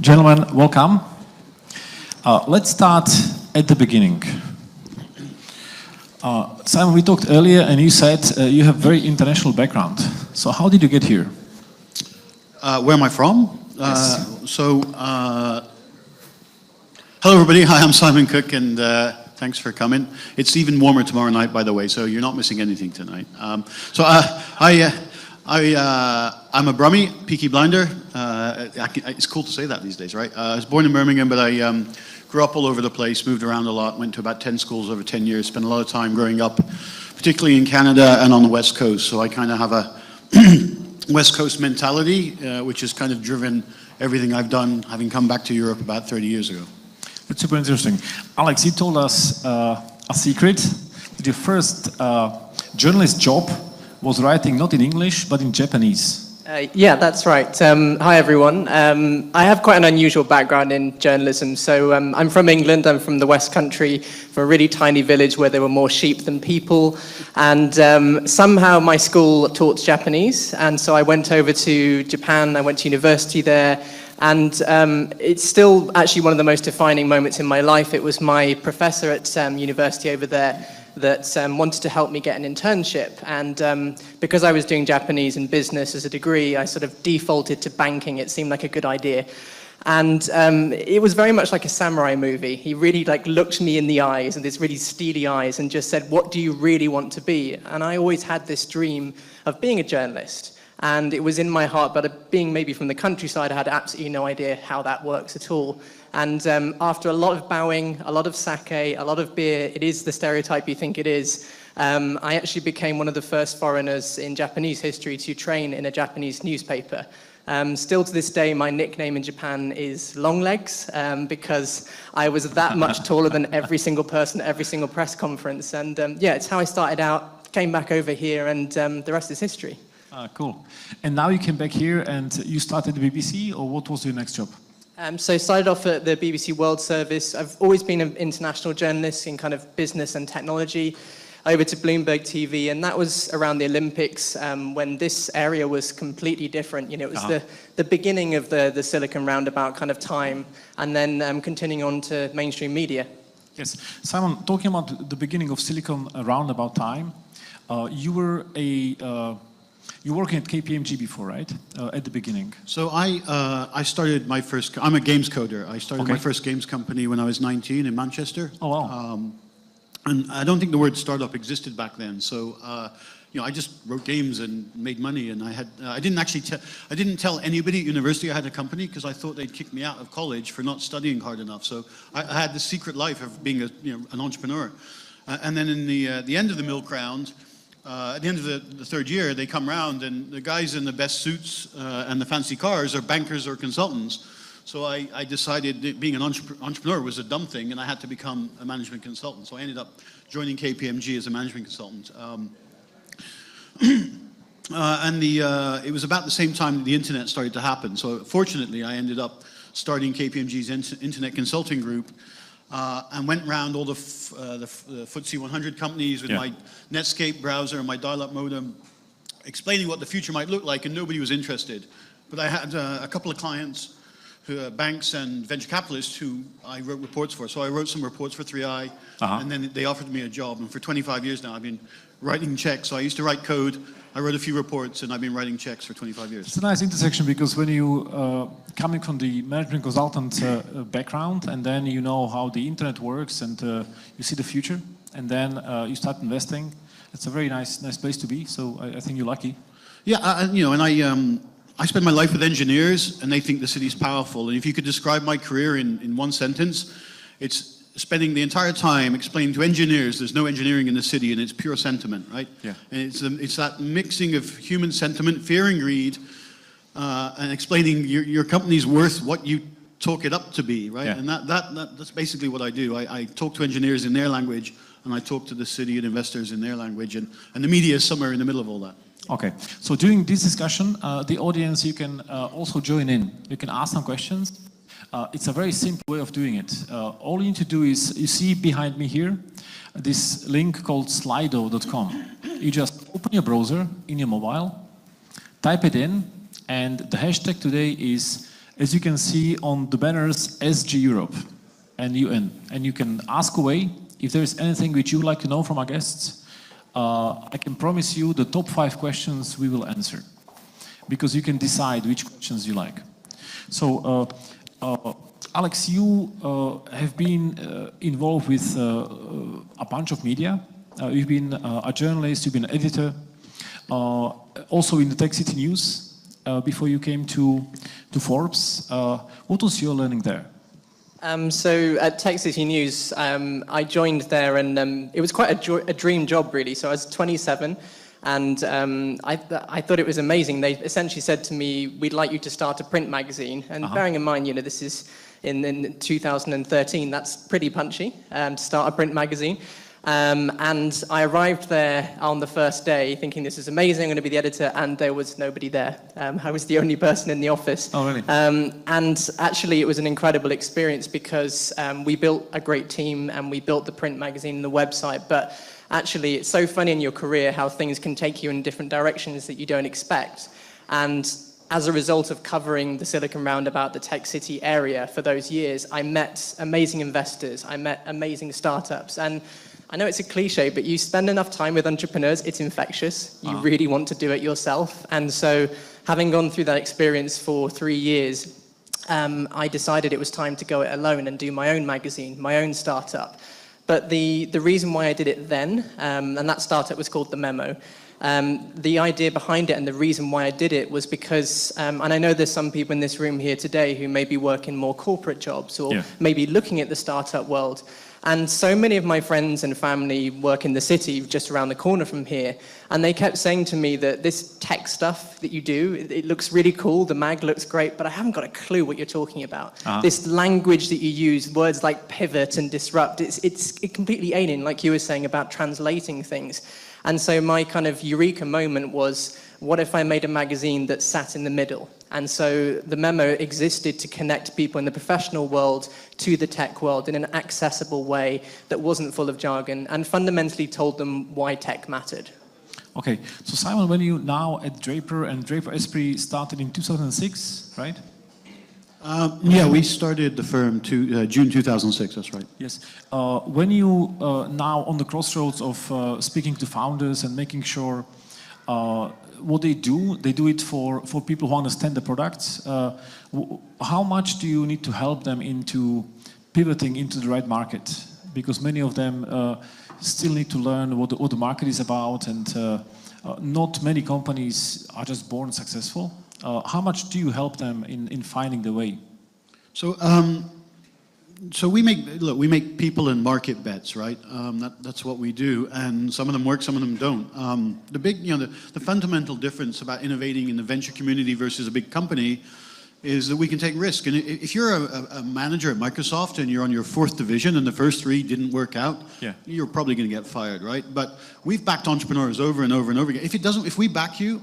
Gentlemen, welcome. Let's start at the beginning. Simon, we talked earlier and you said you have very international background. So how did you get here? Where am I from? Yes. Hello everybody. Hi, I'm Simon Cook and thanks for coming. It's even warmer tomorrow night, by the way, so you're not missing anything tonight. I'm a Brummie, Peaky Blinder. It's cool to say that these days, right? I was born in Birmingham, but I grew up all over the place, moved around a lot, went to about 10 schools over 10 years, spent a lot of time growing up, particularly in Canada and on the West Coast. So I kind of have a West Coast mentality, which has kind of driven everything I've done, having come back to Europe about 30 years ago. That's super interesting. Alex, you told us a secret that your first journalist job was writing not in English, but in Japanese. Yeah, that's right. Hi, everyone. I have quite an unusual background in journalism. So I'm from England. I'm from the West Country, from a really tiny village where there were more sheep than people. And somehow my school taught Japanese. And so I went over to Japan. I went to university there. And it's still actually one of the most defining moments in my life. It was my professor at university over there that wanted to help me get an internship. And because I was doing Japanese and business as a degree, I sort of defaulted to banking. It seemed like a good idea. And it was very much like a samurai movie. He really looked me in the eyes, and these really steely eyes, and just said, "What do you really want to be?" And I always had this dream of being a journalist. And it was in my heart, but being maybe from the countryside, I had absolutely no idea how that works at all. And after a lot of bowing, a lot of sake, a lot of beer, it is the stereotype you think it is, I actually became one of the first foreigners in Japanese history to train in a Japanese newspaper. Still to this day, my nickname in Japan is Long Legs, because I was that much taller than every single person at every single press conference. And yeah, it's how I started out, came back over here, and the rest is history. Cool. And now you came back here and you started the BBC, or what was your next job? So I started off at the BBC World Service. I've always been an international journalist in kind of business and technology, over to Bloomberg TV, and that was around the Olympics when this area was completely different. You know, it was the beginning of the Silicon Roundabout kind of time, and then continuing on to mainstream media. Yes. Simon, talking about the beginning of Silicon Roundabout time, you were you were working at KPMG before, right? At the beginning. So I started my first, I'm a games coder. I started my first games company when I was 19 in Manchester. Oh, wow. And I don't think the word startup existed back then. So, you know, I just wrote games and made money. And I didn't tell anybody at university I had a company because I thought they'd kick me out of college for not studying hard enough. So I had the secret life of being an entrepreneur. And then in the end of the milk round, at the end of the third year, they come round, and the guys in the best suits and the fancy cars are bankers or consultants. So I decided that being an entrepreneur was a dumb thing, and I had to become a management consultant. So I ended up joining KPMG as a management consultant. It was about the same time the internet started to happen. So fortunately, I ended up starting KPMG's internet consulting group. And went around all the FTSE 100 companies with my Netscape browser and my dial-up modem, explaining what the future might look like, and nobody was interested. But I had a couple of clients, banks and venture capitalists, who I wrote reports for. So I wrote some reports for 3i, and then they offered me a job. And for 25 years now, I've been writing checks. So I used to write code. I wrote a few reports, and I've been writing checks for 25 years. It's a nice intersection, because when you coming from the management consultant background, and then you know how the internet works, and you see the future, and then you start investing, it's a very nice place to be. So I think you're lucky. Yeah, you know, and I spend my life with engineers, and they think the city's powerful. And if you could describe my career in one sentence, it's spending the entire time explaining to engineers there's no engineering in the city, and it's pure sentiment, right? Yeah. And it's that mixing of human sentiment, fear and greed, and explaining your company's worth what you talk it up to be, right? Yeah. And that's basically what I do. I talk to engineers in their language, and I talk to the city and investors in their language, and the media is somewhere in the middle of all that. Okay, so during this discussion, the audience, you can also join in. You can ask some questions. It's a very simple way of doing it. All you need to do is, you see behind me here, this link called slido.com. You just open your browser in your mobile, type it in, and the hashtag today is as you can see on the banners, SG Europe and UN. And you can ask away if there is anything which you would like to know from our guests. I can promise you the top 5 questions we will answer, because you can decide which questions you like. So, Alex, you have been involved with a bunch of media. You've been a journalist, you've been an editor, also in the Tech City News before you came to Forbes. What was your learning there? So at Tech City News, I joined there, and it was quite a dream job, really. So I was 27, and I thought it was amazing. They essentially said to me, "We'd like you to start a print magazine." And bearing in mind, this is in 2013. That's pretty punchy to start a print magazine. And I arrived there on the first day thinking, this is amazing, I'm going to be the editor, and there was nobody there. I was the only person in the office. Oh, really? And actually it was an incredible experience because we built a great team and we built the print magazine and the website, but actually it's so funny in your career how things can take you in different directions that you don't expect. And as a result of covering the Silicon Roundabout, the Tech City area for those years, I met amazing investors, I met amazing startups, and I know it's a cliche, but you spend enough time with entrepreneurs, it's infectious. You really want to do it yourself. And so having gone through that experience for 3 years, I decided it was time to go it alone and do my own magazine, my own startup. But the reason why I did it then, and that startup was called the Memo, the idea behind it and the reason why I did it was because, and I know there's some people in this room here today who may be working more corporate jobs or maybe looking at the startup world. And so many of my friends and family work in the city just around the corner from here. And they kept saying to me that this tech stuff that you do, it looks really cool, the mag looks great, but I haven't got a clue what you're talking about. This language that you use, words like pivot and disrupt, it's completely alien, like you were saying about translating things. And so my kind of eureka moment was, what if I made a magazine that sat in the middle? And so the Memo existed to connect people in the professional world to the tech world in an accessible way that wasn't full of jargon and fundamentally told them why tech mattered. Okay, so Simon, when you now at Draper, and Draper Esprit started in 2006, right? Yeah, we started the firm June 2006, that's right. Yes. When you now on the crossroads of speaking to founders and making sure what they do it for people who understand the products. How much do you need to help them into pivoting into the right market? Because many of them still need to learn what the market is about, and not many companies are just born successful. How much do you help them in finding the way? So we make people and market bets, right? That's what we do, and some of them work, some of them don't. The fundamental difference about innovating in the venture community versus a big company is that we can take risk. And if you're a manager at Microsoft and you're on your 4th division and the first 3 didn't work out, you're probably going to get fired, right? But we've backed entrepreneurs over and over and over again. If we back you,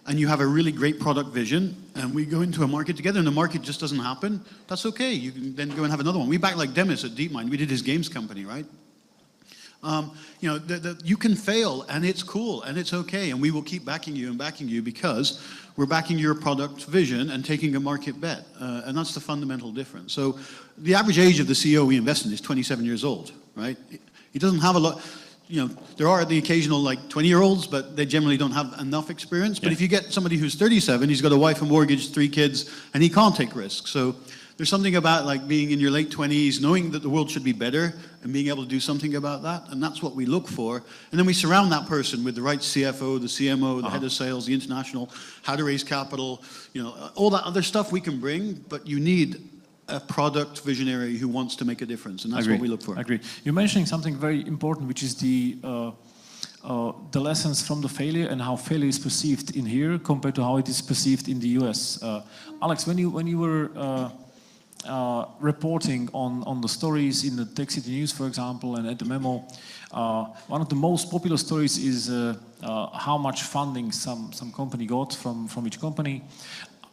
and you have a really great product vision, and we go into a market together and the market just doesn't happen, that's okay. You can then go and have another one. We back like Demis at DeepMind. We did his games company, right? You can fail, and it's cool, and it's okay, and we will keep backing you because we're backing your product vision and taking a market bet, and that's the fundamental difference. So the average age of the CEO we invest in is 27 years old, right? He doesn't have a lot. There are the occasional 20-year-olds, but they generally don't have enough experience. But if you get somebody who's 37, he's got a wife, a mortgage, 3 kids, and he can't take risks. So there's something about being in your late 20s, knowing that the world should be better, and being able to do something about that. And that's what we look for. And then we surround that person with the right CFO, the CMO, the head of sales, the international, how to raise capital, all that other stuff we can bring, but you need a product visionary who wants to make a difference, and that's what we look for. I agree. You're mentioning something very important, which is the lessons from the failure and how failure is perceived in here compared to how it is perceived in the US. Alex, when you were reporting on the stories in the Tech City News, for example, and at the Memo, one of the most popular stories is how much funding some company got from each company.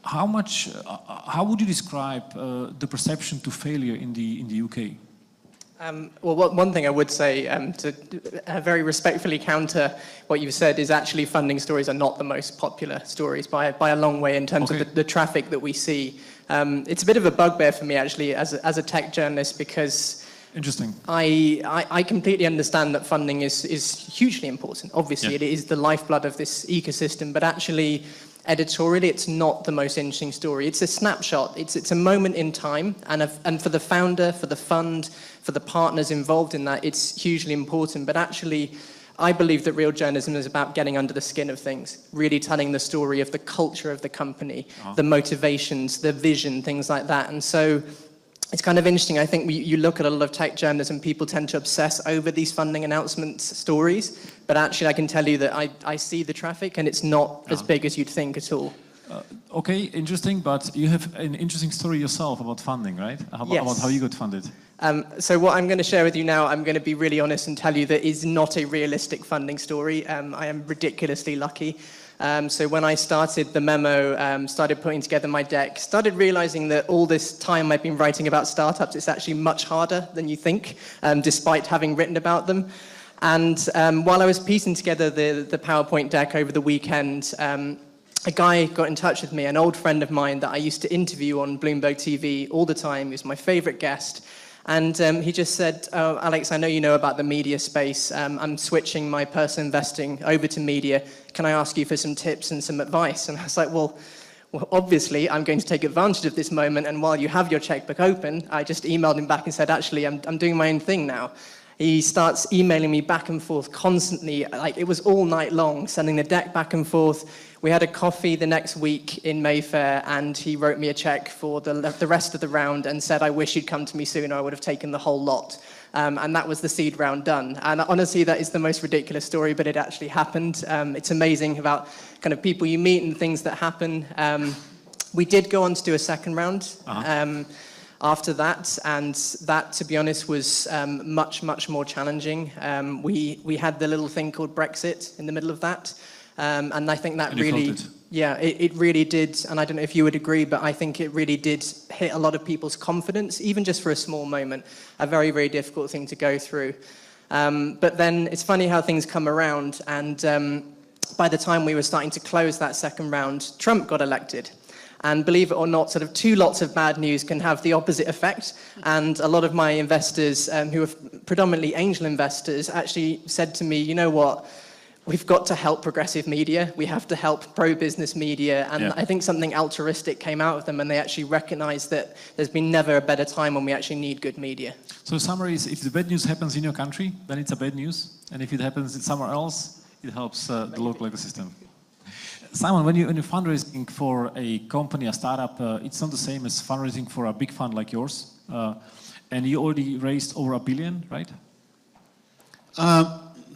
How would you describe the perception to failure in the UK? One thing I would say to very respectfully counter what you've said is actually funding stories are not the most popular stories by a long way in terms of the traffic that we see. It's a bit of a bugbear for me actually as a tech journalist because interesting. I completely understand that funding is hugely important. Obviously, it is the lifeblood of this ecosystem, but actually, editorially, it's not the most interesting story. It's a snapshot. It's a moment in time, and for the founder, for the fund, for the partners involved in that, it's hugely important. But actually, I believe that real journalism is about getting under the skin of things, really telling the story of the culture of the company, the motivations, the vision, things like that. And so it's kind of interesting. I think you look at a lot of tech journalism, people tend to obsess over these funding announcement stories, but actually I can tell you that I see the traffic and it's not as big as you'd think at all. Okay, interesting, but you have an interesting story yourself about funding, right? About how you got funded. So what I'm going to share with you now, I'm going to be really honest and tell you that is not a realistic funding story. I am ridiculously lucky. So when I started the Memo, started putting together my deck, started realizing that all this time I've been writing about startups, it's actually much harder than you think, despite having written about them. And while I was piecing together the PowerPoint deck over the weekend, a guy got in touch with me, an old friend of mine that I used to interview on Bloomberg TV all the time. He was my favorite guest. And he just said, oh, Alex, I know you know about the media space. I'm switching my personal investing over to media. Can I ask you for some tips and some advice? And I was like, well, obviously, I'm going to take advantage of this moment. And while you have your checkbook open, I just emailed him back and said, actually, I'm doing my own thing now. He starts emailing me back and forth constantly. Like, it was all night long, sending the deck back and forth. We had a coffee the next week in Mayfair, and he wrote me a check for the rest of the round and said, I wish you'd come to me sooner. I would have taken the whole lot. And that was the seed round done. And honestly, that is the most ridiculous story, but it actually happened. It's amazing about kind of people you meet and things that happen. We did go on to do a second round. After that, and that, to be honest, was much, much more challenging. We had the little thing called Brexit in the middle of that, and I think that really, it really did, and I don't know if you would agree, but I think it really did hit a lot of people's confidence, even just for a small moment, a very, very difficult thing to go through. But then it's funny how things come around, and by the time we were starting to close that second round, Trump got elected. And believe it or not, sort of two lots of bad news can have the opposite effect. And a lot of my investors, who are predominantly angel investors, actually said to me, you know what, we've got to help progressive media. We have to help pro-business media. And I think something altruistic came out of them, and they actually recognized that there's been never a better time when we actually need good media. So summary is, if the bad news happens in your country, then it's a bad news. And if it happens somewhere else, it helps the local ecosystem. Simon, when you're fundraising for a company, a startup, it's not the same as fundraising for a big fund like yours. And you already raised over $1 billion, right?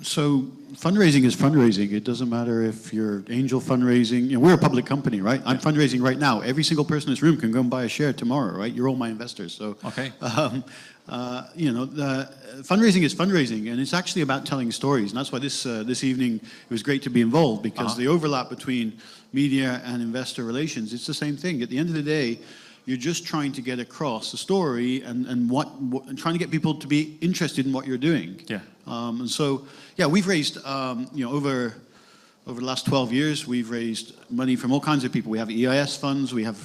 So fundraising is fundraising. It doesn't matter if you're angel fundraising. You know, we're a public company, right? I'm fundraising right now. Every single person in this room can go and buy a share tomorrow, right? You're all my investors. So, fundraising is fundraising, and it's actually about telling stories. And that's why this evening it was great to be involved, because the overlap between media and investor relations, it's the same thing. At the end of the day, you're just trying to get across the story and trying to get people to be interested in what you're doing. And so, we've raised, over the last 12 years, we've raised money from all kinds of people. We have EIS funds, we have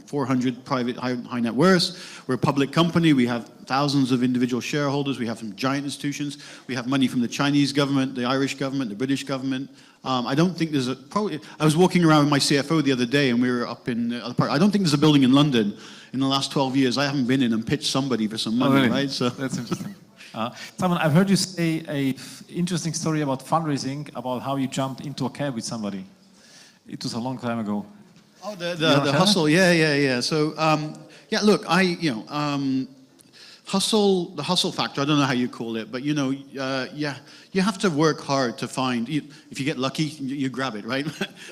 400 private high net worths. We're a public company, we have thousands of individual shareholders, we have some giant institutions, we have money from the Chinese government, the Irish government, the British government. I don't think there's I was walking around with my CFO the other day and we were up in the park. I don't think there's a building in London in the last 12 years I haven't been in and pitched somebody for some money, really? Right? So that's interesting. Simon, I've heard you say an interesting story about fundraising, about how you jumped into a cab with somebody. It was a long time ago. Oh, the hustle, yeah. So, look, the hustle factor, I don't know how you call it, but you have to work hard to find, if you get lucky, you grab it, right?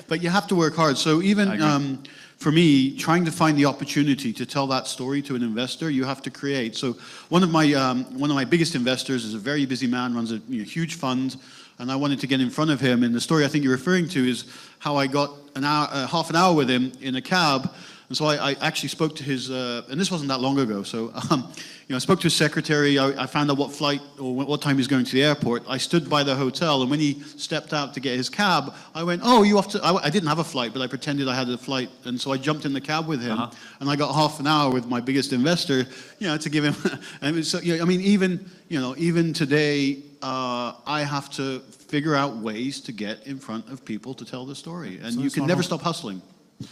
But you have to work hard. So even for me, trying to find the opportunity to tell that story to an investor, you have to create. So one of my biggest investors is a very busy man, runs a huge fund, and I wanted to get in front of him. And the story I think you're referring to is how I got half an hour with him in a cab, And so I actually spoke to his, and this wasn't that long ago, so I spoke to his secretary. I found out what flight or what time he was going to the airport. I stood by the hotel, and when he stepped out to get his cab, I went, "Oh, you have to." I didn't have a flight, but I pretended I had a flight, and so I jumped in the cab with him, and I got half an hour with my biggest investor, to give him. And so, I mean, even today, I have to figure out ways to get in front of people to tell the story, and you can never stop hustling.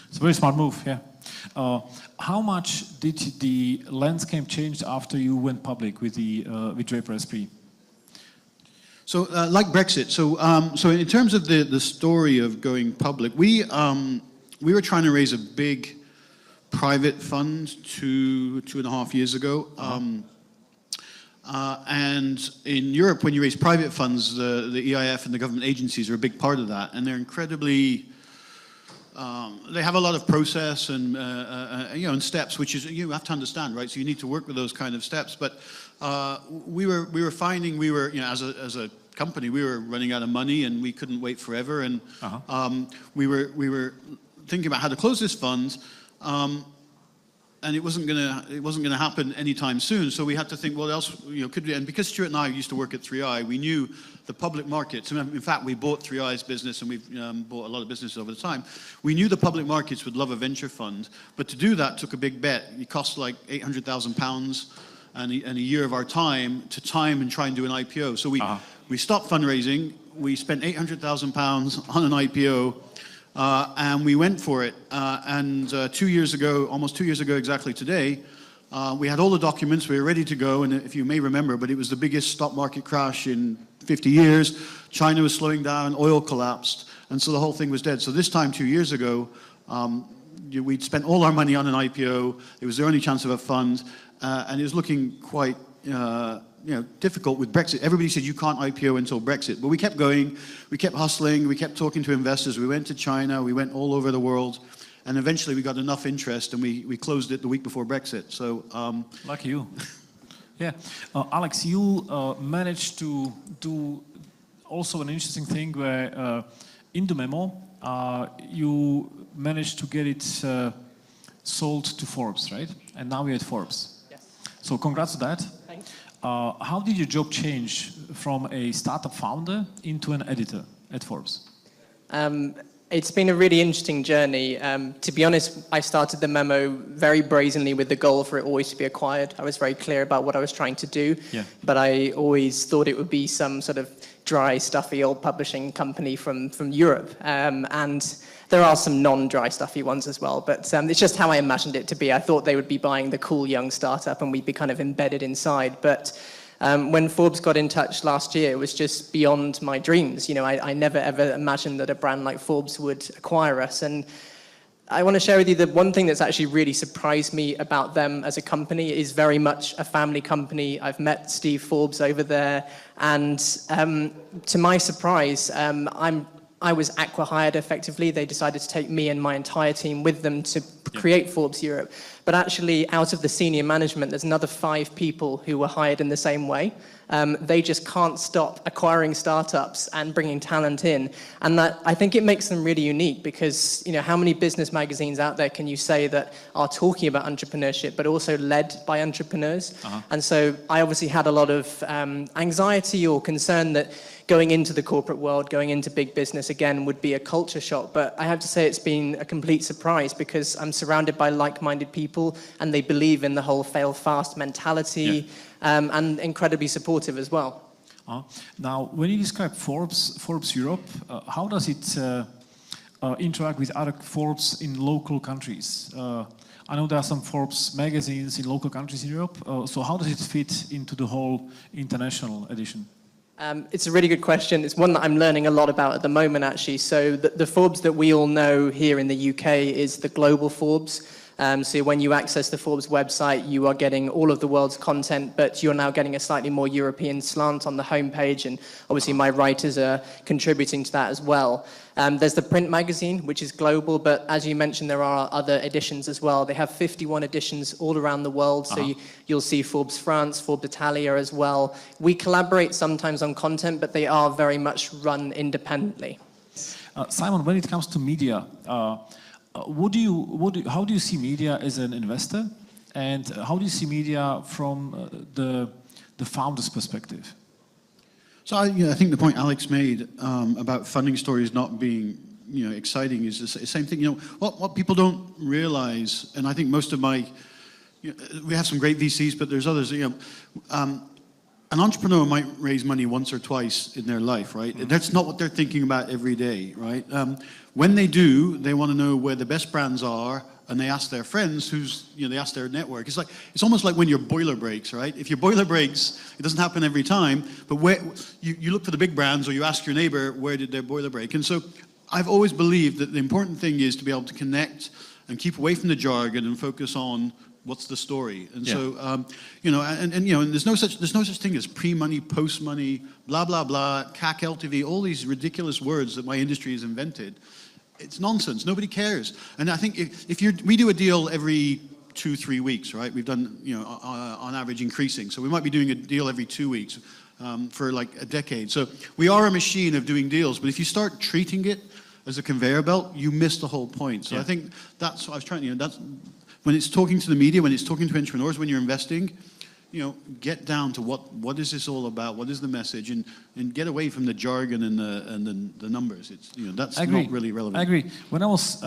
It's a very smart move, yeah. How much did the landscape change after you went public with with Draper Esprit? So, like Brexit. So in terms of the story of going public, we were trying to raise a big private fund 2.5 years ago. And in Europe, when you raise private funds, the EIF and the government agencies are a big part of that, and they're incredibly. They have a lot of process and and steps, which is you have to understand, right? So you need to work with those kind of steps. But we were finding as a company we were running out of money and we couldn't wait forever, and we were thinking about how to close this fund. And it wasn't gonna happen anytime soon. So we had to think, what else could we? And because Stuart and I used to work at 3i, we knew the public markets. In fact, we bought 3i's business, and we've bought a lot of businesses over the time. We knew the public markets would love a venture fund, but to do that took a big bet. It cost like £800,000 and a year of our time to time and try and do an IPO. So we stopped fundraising. We spent £800,000 on an IPO. And we went for it. And 2 years ago, almost 2 years ago exactly today, we had all the documents, we were ready to go, and if you may remember, but it was the biggest stock market crash in 50 years. China was slowing down, oil collapsed, and so the whole thing was dead. So this time 2 years ago, we'd spent all our money on an IPO. It was the only chance of a fund, and it was looking quite difficult with Brexit. Everybody said you can't IPO until Brexit, but we kept going, we kept hustling, we kept talking to investors, we went to China, we went all over the world, and eventually we got enough interest and we closed it the week before Brexit. So lucky you. Yeah, Alex, you managed to do also an interesting thing where in the Memo you managed to get it sold to Forbes, right? And now we're at Forbes. Yes. So congrats to that. Thanks. How did your job change from a startup founder into an editor at Forbes? It's been a really interesting journey. To be honest, I started the Memo very brazenly with the goal for it always to be acquired. I was very clear about what I was trying to do, but I always thought it would be some sort of dry, stuffy old publishing company from Europe. And there are some non-dry, stuffy ones as well, but it's just how I imagined it to be. I thought they would be buying the cool young startup and we'd be kind of embedded inside. But when Forbes got in touch last year, it was just beyond my dreams. I never ever imagined that a brand like Forbes would acquire us. And I want to share with you that one thing that's actually really surprised me about them as a company is very much a family company. I've met Steve Forbes over there, and to my surprise, I was acqui-hired effectively. They decided to take me and my entire team with them to create Forbes Europe. But actually, out of the senior management, there's another 5 people who were hired in the same way. They just can't stop acquiring startups and bringing talent in. And that, I think it makes them really unique because, how many business magazines out there can you say that are talking about entrepreneurship, but also led by entrepreneurs? And so I obviously had a lot of anxiety or concern that going into the corporate world, going into big business again would be a culture shock. But I have to say it's been a complete surprise because I'm surrounded by like-minded people and they believe in the whole fail fast mentality and incredibly supportive as well. Now, when you describe Forbes Europe, how does it interact with other Forbes in local countries? I know there are some Forbes magazines in local countries in Europe, so how does it fit into the whole international edition? It's a really good question. It's one that I'm learning a lot about at the moment, actually. So the Forbes that we all know here in the UK is the global Forbes. So when you access the Forbes website, you are getting all of the world's content, but you're now getting a slightly more European slant on the homepage, and obviously my writers are contributing to that as well. There's the print magazine, which is global, but as you mentioned, there are other editions as well. They have 51 editions all around the world, so you'll see Forbes France, Forbes Italia as well. We collaborate sometimes on content, but they are very much run independently. Simon, when it comes to media, how do you see media as an investor, and how do you see media from the founder's perspective? So I think the point Alex made about funding stories not being exciting is the same thing. What people don't realize, and I think most of we have some great VCs, but there's others. An entrepreneur might raise money once or twice in their life, right? Mm-hmm. That's not what they're thinking about every day, right? When they do, they want to know where the best brands are, and they ask their friends they ask their network. It's almost like when your boiler breaks, right? If your boiler breaks, it doesn't happen every time, but where you look for the big brands, or you ask your neighbor, where did their boiler break? And so I've always believed that the important thing is to be able to connect and keep away from the jargon and focus on what's the story. And so, and there's no such thing as pre-money, post-money, blah, blah, blah, CAC, LTV, all these ridiculous words that my industry has invented. It's nonsense. Nobody cares. And I think we do a deal every 2-3 weeks, right? We've done, on average increasing. So we might be doing a deal every 2 weeks for like a decade. So we are a machine of doing deals. But if you start treating it as a conveyor belt, you miss the whole point. So I think that's what I was trying, that's when it's talking to the media, when it's talking to entrepreneurs, when you're investing, get down to what is this all about? What is the message? And get away from the jargon and the numbers. It's that's not really relevant. I agree. When I was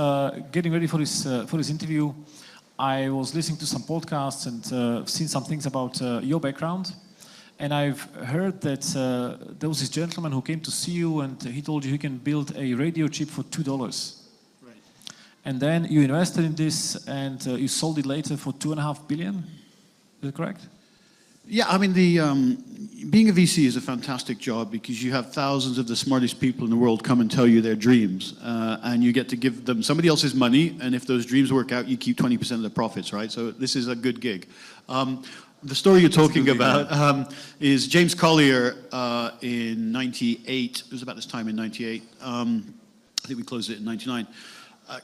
getting ready for this interview, I was listening to some podcasts and seen some things about your background. And I've heard that there was this gentleman who came to see you, and he told you he can build a radio chip for $2. And then you invested in this, and you sold it later for $2.5 billion. Is that correct? Yeah, I mean, being a VC is a fantastic job because you have thousands of the smartest people in the world come and tell you their dreams, and you get to give them somebody else's money, and if those dreams work out, you keep 20% of the profits, right? So this is a good gig. The story you're talking about is James Collier in 98. It was about this time in 98. I think we closed it in 99.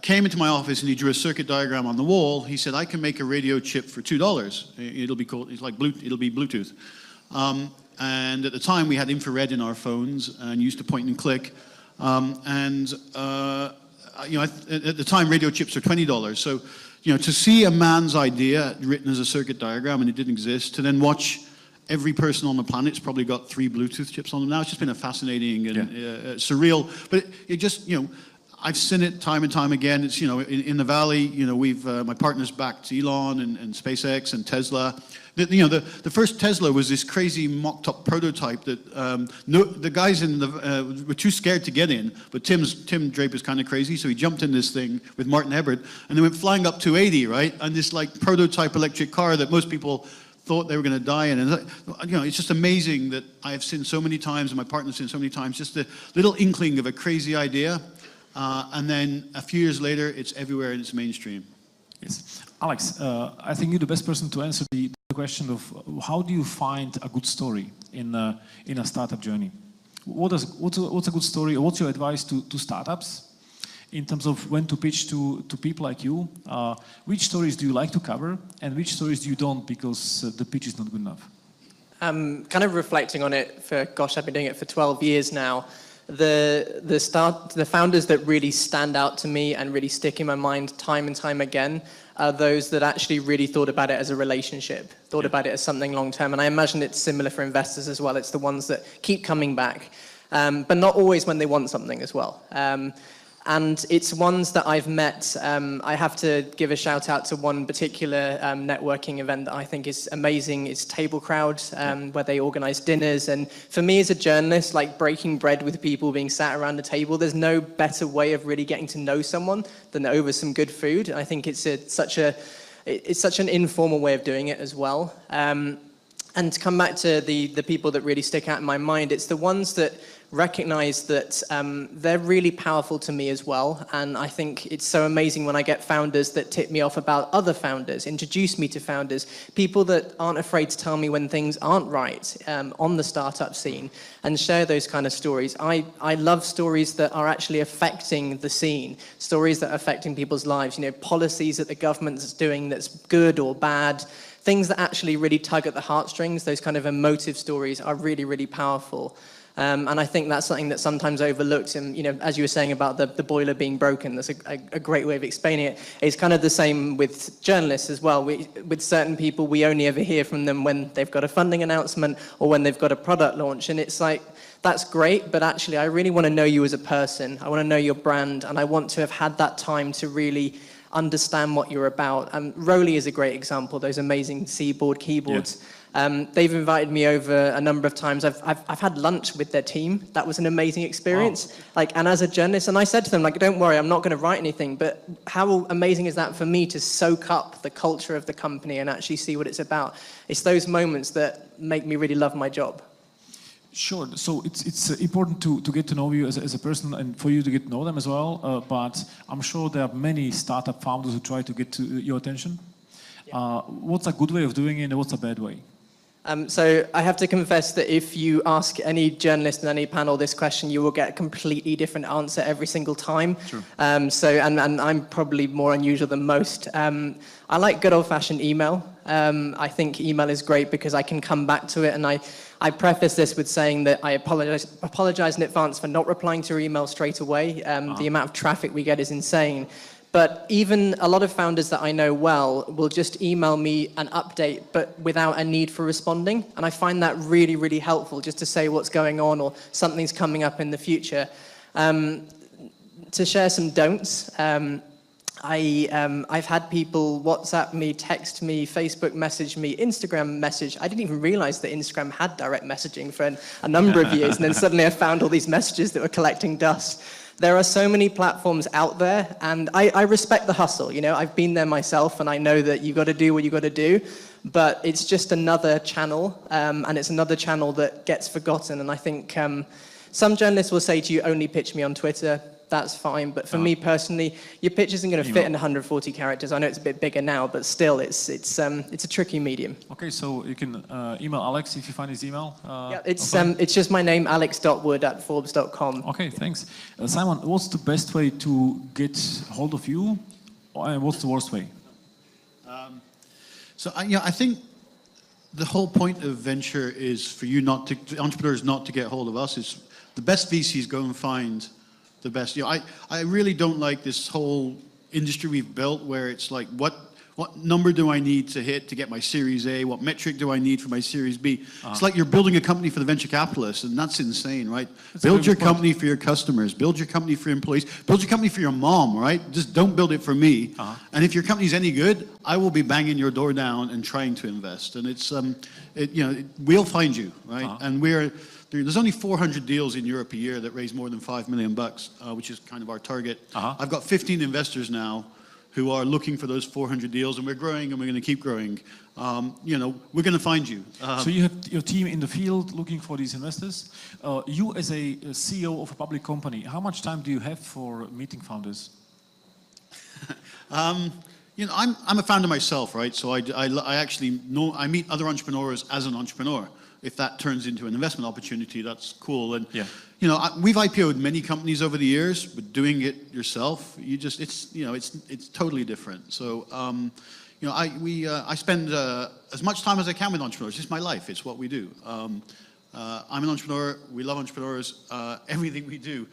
Came into my office and he drew a circuit diagram on the wall. He said, "I can make a radio chip for $2. It'll be called, it'll be Bluetooth." And at the time we had infrared in our phones and used to point and click. At the time radio chips are $20. So, to see a man's idea written as a circuit diagram and it didn't exist, to then watch every person on the planet's probably got 3 Bluetooth chips on them now. It's just been a fascinating and surreal, but it just, I've seen it time and time again. It's, in the Valley, we've, my partner's backed Elon and SpaceX and Tesla. The first Tesla was this crazy mocked-up prototype that the guys were too scared to get in, but Tim Draper's kind of crazy, so he jumped in this thing with Martin Ebert, and they went flying up 280, right? And this prototype electric car that most people thought they were going to die in. And it's just amazing that I have seen so many times, and my partner's seen so many times, just a little inkling of a crazy idea. And then a few years later, it's everywhere and it's mainstream. Yes. Alex, I think you're the best person to answer the question of how do you find a good story in a startup journey? What's a good story, or what's your advice to startups in terms of when to pitch to people like you? Which stories do you like to cover, and which stories do you don't because the pitch is not good enough? Kind of reflecting on it I've been doing it for 12 years now. The founders that really stand out to me and really stick in my mind time and time again are those that actually really thought about it as a relationship, thought about it as something long term. And I imagine it's similar for investors as well. It's the ones that keep coming back, but not always when they want something as well. And it's ones that I've met. I have to give a shout out to one particular networking event that I think is amazing. It's Table Crowd, where they organize dinners. And for me as a journalist, like breaking bread with people, being sat around the table, there's no better way of really getting to know someone than over some good food. I think it's such an informal way of doing it as well. And to come back to the people that really stick out in my mind, it's the ones that recognize that they're really powerful to me as well. And I think it's so amazing when I get founders that tip me off about other founders, introduce me to founders, people that aren't afraid to tell me when things aren't right on the startup scene, and share those kind of stories. I love stories that are actually affecting the scene, stories that are affecting people's lives, policies that the government's doing that's good or bad, things that actually really tug at the heartstrings. Those kind of emotive stories are really, really powerful. And I think that's something that's sometimes overlooked. And, as you were saying about the boiler being broken, that's a great way of explaining it. It's kind of the same with journalists as well. With certain people, we only ever hear from them when they've got a funding announcement or when they've got a product launch. And it's like, that's great, but actually I really want to know you as a person. I want to know your brand, and I want to have had that time to really understand what you're about. Rolly is a great example, those amazing Seaboard keyboards. Yeah. They've invited me over a number of times. I've had lunch with their team. That was an amazing experience. Wow. And as a journalist, and I said to them, don't worry, I'm not going to write anything, but how amazing is that for me to soak up the culture of the company and actually see what it's about? It's those moments that make me really love my job. Sure. So it's important to get to know you as a person and for you to get to know them as well. But I'm sure there are many startup founders who try to get to your attention. Yeah. What's a good way of doing it and what's a bad way? So I have to confess that if you ask any journalist in any panel this question, you will get a completely different answer every single time. True. And I'm probably more unusual than most. I like good old-fashioned email. I think email is great because I can come back to it, and I preface this with saying that I apologize in advance for not replying to your email straight away. The amount of traffic we get is insane. But even a lot of founders that I know well will just email me an update, but without a need for responding. And I find that really, really helpful, just to say what's going on or something's coming up in the future. To share some don'ts, I've had people WhatsApp me, text me, Facebook message me, Instagram message. I didn't even realize that Instagram had direct messaging for a number of years. And then suddenly I found all these messages that were collecting dust. There are so many platforms out there, and I respect the hustle. I've been there myself, and I know that you got to do what you got to do, but it's just another channel, and it's another channel that gets forgotten. And I think some journalists will say to you, only pitch me on Twitter. That's fine, but for me personally, your pitch isn't going to fit in 140 characters. I know it's a bit bigger now, but still, it's a tricky medium. Okay, so you can email Alex if you find his email. Yeah, it's just my name, alex.wood@forbes.com. Okay, thanks. Simon, what's the best way to get hold of you, and what's the worst way? I think the whole point of venture is for you entrepreneurs not to get hold of us. It's the best VCs go and find the best. I really don't like this whole industry we've built where it's like, what number do I need to hit to get my Series A? What metric do I need for my Series B? It's like you're building a company for the venture capitalists, and that's insane, right? Build your company for your customers. Build your company for your employees. Build your company for your mom, right? Just don't build it for me. And if your company's any good, I will be banging your door down and trying to invest. And it's, we'll find you, right? And there's only 400 deals in Europe a year that raise more than $5 million, which is kind of our target. I've got 15 investors now who are looking for those 400 deals, and we're growing, and we're going to keep growing. We're going to find you. So you have your team in the field looking for these investors. You as a CEO of a public company, how much time do you have for meeting founders? I'm a founder myself, right? So I actually know, I meet other entrepreneurs as an entrepreneur. If that turns into an investment opportunity, that's cool. And we've IPO'd many companies over the years, but doing it yourself, it's totally different. So I spend as much time as I can with entrepreneurs. It's my life. It's what we do. I'm an entrepreneur. We love entrepreneurs. Everything we do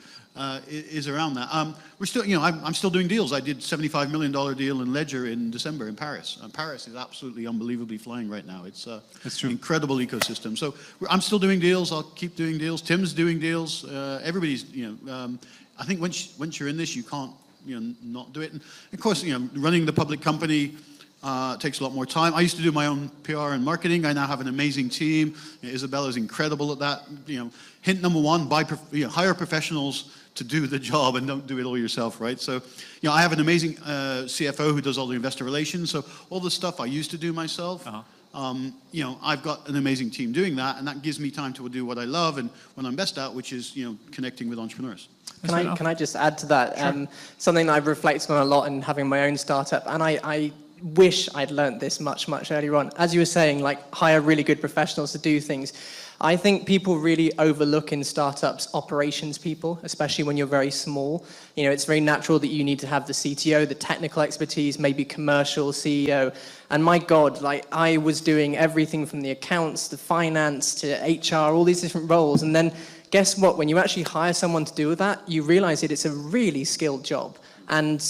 is around that. We're still, I'm still doing deals. I did $75 million deal in Ledger in December in Paris. Paris is absolutely unbelievably flying right now. It's an incredible ecosystem. So I'm still doing deals. I'll keep doing deals. Tim's doing deals. Everybody's, I think once you're in this, you can't, not do it. And of course, running the public company takes a lot more time. I used to do my own PR and marketing. I now have an amazing team. Isabella's incredible at that. Hint number one: hire professionals to do the job and don't do it all yourself, right? So, I have an amazing CFO who does all the investor relations. So all the stuff I used to do myself, I've got an amazing team doing that, and that gives me time to do what I love and what I'm best at, which is connecting with entrepreneurs. Can I just add to that? Sure. Something that I've reflected on a lot in having my own startup, and I wish I'd learned this much earlier on. As you were saying, hire really good professionals to do things. I think people really overlook in startups operations people, especially when you're very small. It's very natural that you need to have the CTO, the technical expertise, maybe commercial, CEO. And my God, I was doing everything from the accounts, the finance, to HR, all these different roles. And then guess what? When you actually hire someone to do that, you realize that it's a really skilled job. And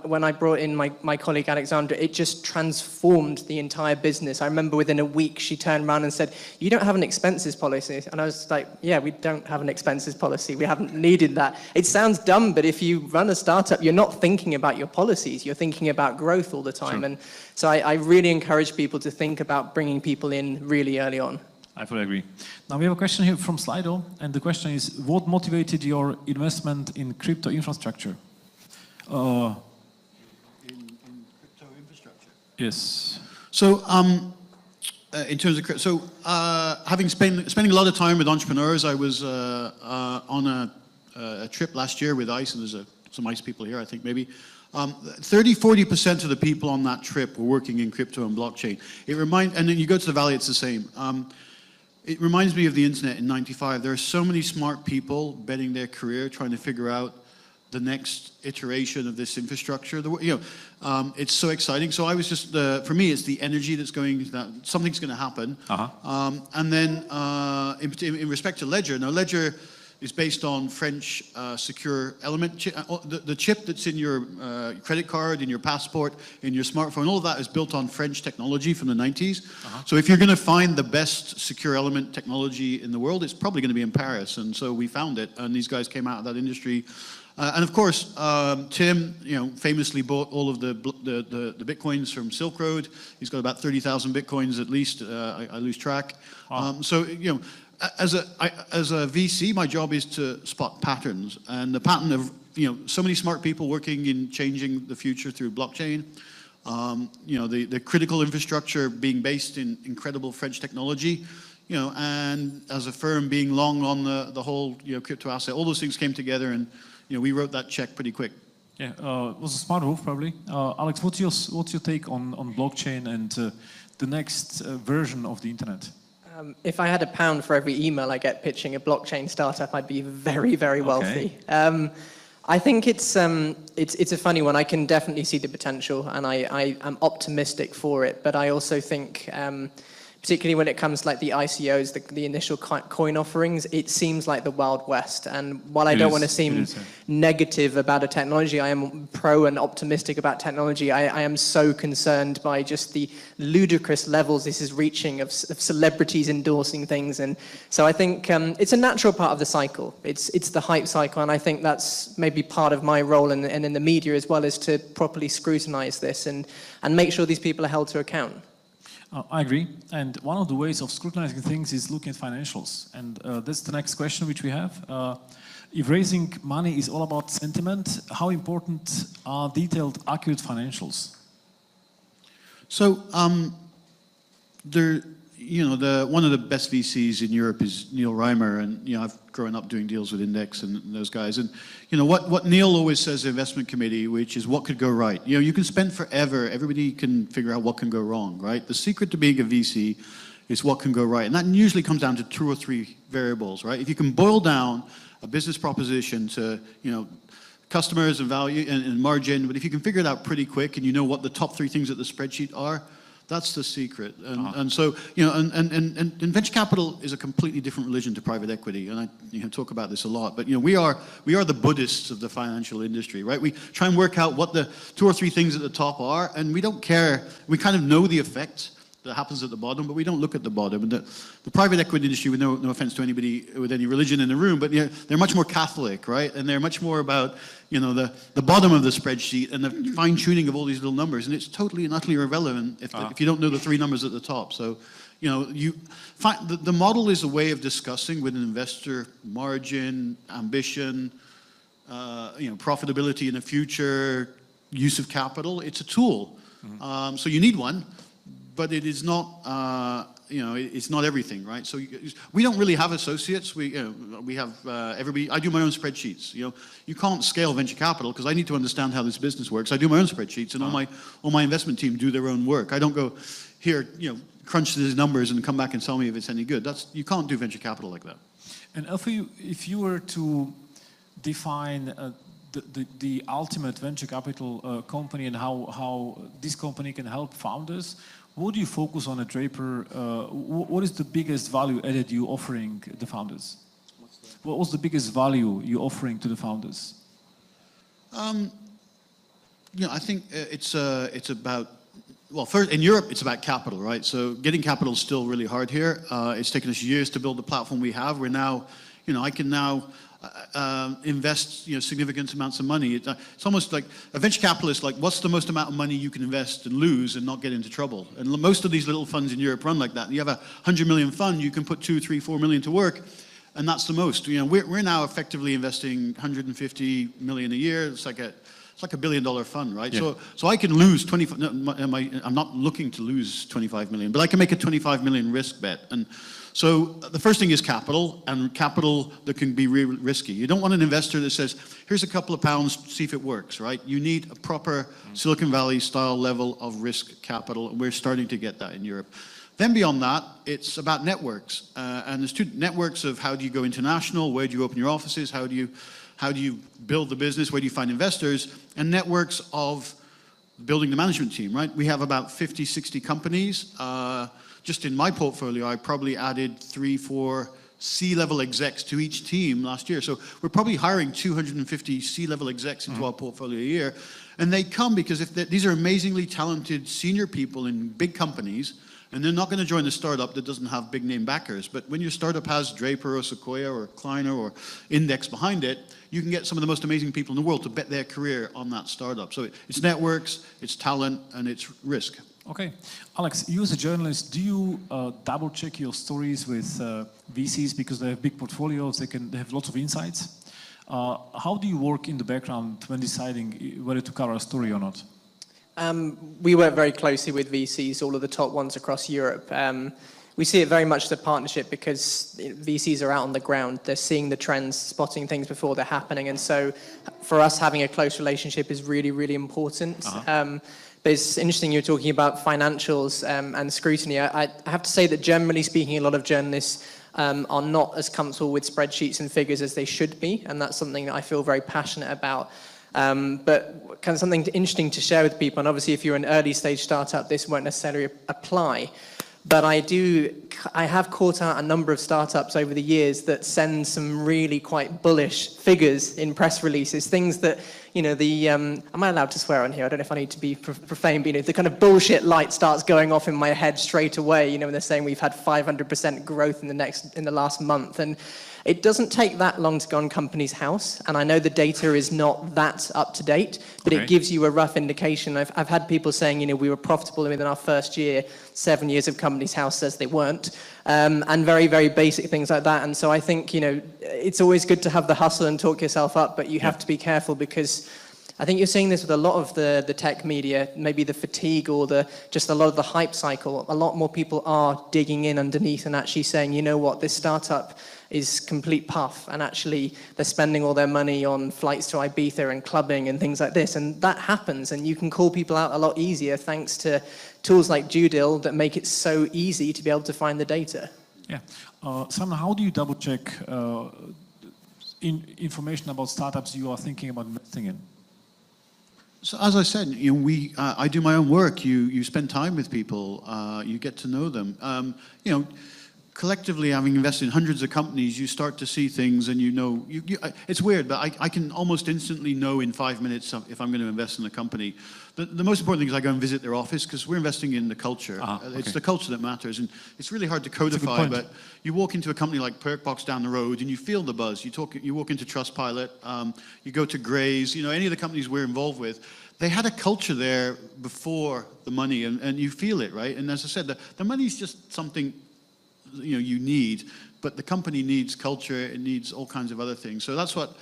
when I brought in my colleague Alexandra, it just transformed the entire business. I remember within a week, she turned around and said, "You don't have an expenses policy." And I was like, "Yeah, we don't have an expenses policy. We haven't needed that." It sounds dumb, but if you run a startup, you're not thinking about your policies. You're thinking about growth all the time. Sure. And so I really encourage people to think about bringing people in really early on. I fully agree. Now we have a question here from Slido, and the question is, what motivated your investment in crypto infrastructure? In crypto infrastructure. Yes. So, in terms of crypto, spending a lot of time with entrepreneurs, I was on a trip last year with ICE, and there's some ICE people here, I think maybe. 30-40% of the people on that trip were working in crypto and blockchain. And then you go to the Valley, it's the same. It reminds me of the internet in '95. There are so many smart people betting their career trying to figure out the next iteration of this infrastructure. It's so exciting. So I was just, for me, it's the energy that's going, that something's going to happen. And then in respect to Ledger, now Ledger is based on French secure element. The chip that's in your credit card, in your passport, in your smartphone, all of that is built on French technology from the 90s. So if you're going to find the best secure element technology in the world, it's probably going to be in Paris. And so we found it, and these guys came out of that industry. And of course, Tim, famously bought all of the bitcoins from Silk Road. He's got about 30,000 bitcoins at least. I lose track. So as a VC, my job is to spot patterns, and the pattern of so many smart people working in changing the future through blockchain. The critical infrastructure being based in incredible French technology. And as a firm being long on the whole crypto asset, all those things came together, and we wrote that check pretty quick. Yeah, it was a smart move probably. Alex, what's your take on blockchain and the next version of the internet? If I had £1 for every email I get pitching a blockchain startup, I'd be very, very wealthy. Okay. I think it's a funny one. I can definitely see the potential, and I am optimistic for it. But I also think, particularly when it comes to like the ICOs, the initial coin offerings, it seems like the Wild West. And while I don't want to seem negative about a technology, I am pro and optimistic about technology. I am so concerned by just the ludicrous levels this is reaching of celebrities endorsing things. And so I think it's a natural part of the cycle. It's the hype cycle, and I think that's maybe part of my role and in the media as well, is to properly scrutinize this and make sure these people are held to account. I agree, and one of the ways of scrutinizing things is looking at financials, and that's the next question which we have. If raising money is all about sentiment, how important are detailed, accurate financials? So, one of the best VCs in Europe is Neil Reimer, and I've grown up doing deals with Index and those guys. And what Neil always says, the investment committee, which is what could go right. You can spend forever. Everybody can figure out what can go wrong, right? The secret to being a VC is what can go right, and that usually comes down to 2 or 3 variables, right? If you can boil down a business proposition to customers and value and margin, but if you can figure it out pretty quick and you know what the top 3 things at the spreadsheet are, that's the secret. And so, and venture capital is a completely different religion to private equity. And I talk about this a lot, but we are the Buddhists of the financial industry, right? We try and work out what the 2 or 3 things at the top are, and we don't care. We kind of know the effect that happens at the bottom, but we don't look at the bottom. And the private equity industry, with no offense to anybody with any religion in the room, but they're much more Catholic, right? And they're much more about the bottom of the spreadsheet and the fine-tuning of all these little numbers. And it's totally and utterly irrelevant if you don't know the 3 numbers at the top. So the model is a way of discussing with an investor margin, ambition, profitability in the future, use of capital. It's a tool. So you need one. But it is not, it's not everything, right? So we don't really have associates. We have everybody. I do my own spreadsheets. You can't scale venture capital because I need to understand how this business works. I do my own spreadsheets, and all my investment team do their own work. I don't go here, crunch these numbers and come back and tell me if it's any good. You can't do venture capital like that. And if you were to define the ultimate venture capital company and how this company can help founders, what do you focus on at Draper? What is the biggest value added you offering the founders? What was the biggest value you're offering to the founders? I think it's about, well, first, in Europe, it's about capital, right? So getting capital is still really hard here. It's taken us years to build the platform we have. We're now, I can now invest, significant amounts of money. It's almost like a venture capitalist, like what's the most amount of money you can invest and lose and not get into trouble? And most of these little funds in Europe run like that. You have a 100 million fund, you can put 2, 3, 4 million to work, and that's the most. We're now effectively investing 150 million a year. It's like a $1 billion fund, right? Yeah. So I can lose 25. No, I'm not looking to lose 25 million, but I can make a 25 million risk bet. And so the first thing is capital, and capital that can be risky. You don't want an investor that says, "Here's a couple of pounds, see if it works." Right? You need a proper Silicon Valley style level of risk capital, and we're starting to get that in Europe. Then beyond that, it's about networks, and there's two networks of how do you go international, where do you open your offices, how do you build the business, where do you find investors, and networks of building the management team, right? We have about 50, 60 companies. Just in my portfolio, I probably added 3, 4 C-level execs to each team last year. So we're probably hiring 250 C-level execs into our portfolio a year. And they come because these are amazingly talented senior people in big companies, and they're not going to join a startup that doesn't have big name backers. But when your startup has Draper or Sequoia or Kleiner or Index behind it, you can get some of the most amazing people in the world to bet their career on that startup. So it's networks, it's talent, and it's risk. Okay. Alex, you as a journalist, do you double check your stories with VCs because they have big portfolios, they have lots of insights? How do you work in the background when deciding whether to cover a story or not? We work very closely with VCs, all of the top ones across Europe. We see it very much as a partnership because VCs are out on the ground. They're seeing the trends, spotting things before they're happening. And so for us, having a close relationship is really, really important. But it's interesting you're talking about financials and scrutiny. I have to say that generally speaking, a lot of journalists are not as comfortable with spreadsheets and figures as they should be. And that's something that I feel very passionate about. But kind of something interesting to share with people, and obviously if you're an early stage startup, this won't necessarily apply. But I have caught out a number of startups over the years that send some really quite bullish figures in press releases, things that, am I allowed to swear on here? I don't know if I need to be profane, but the kind of bullshit light starts going off in my head straight away, when they're saying we've had 500% growth in the last month. And it doesn't take that long to go on Companies House, and I know the data is not that up to date, but It gives you a rough indication. I've had people saying, we were profitable within our first year. 7 years of Companies House says they weren't, and very, very basic things like that. And so I think, it's always good to have the hustle and talk yourself up, but you have to be careful because I think you're seeing this with a lot of the tech media, maybe the fatigue or just a lot of the hype cycle. A lot more people are digging in underneath and actually saying, this startup is complete puff, and actually they're spending all their money on flights to Ibiza and clubbing and things like this, and that happens, and you can call people out a lot easier thanks to tools like Judil that make it so easy to be able to find the data. Yeah. Simon, how do you double check information about startups you are thinking about investing in? So as I said, I do my own work. You spend time with people, you get to know them. Collectively, having invested in hundreds of companies, you start to see things, and it's weird, but I can almost instantly know in 5 minutes if I'm going to invest in a company. The most important thing is I go and visit their office because we're investing in the culture. It's the culture that matters, and it's really hard to codify. But you walk into a company like Perkbox down the road, and you feel the buzz. You walk into Trustpilot, you go to Gray's, any of the companies we're involved with. They had a culture there before the money, and you feel it, right? And as I said, the money is just something you need, but the company needs culture. It needs all kinds of other things. So that's what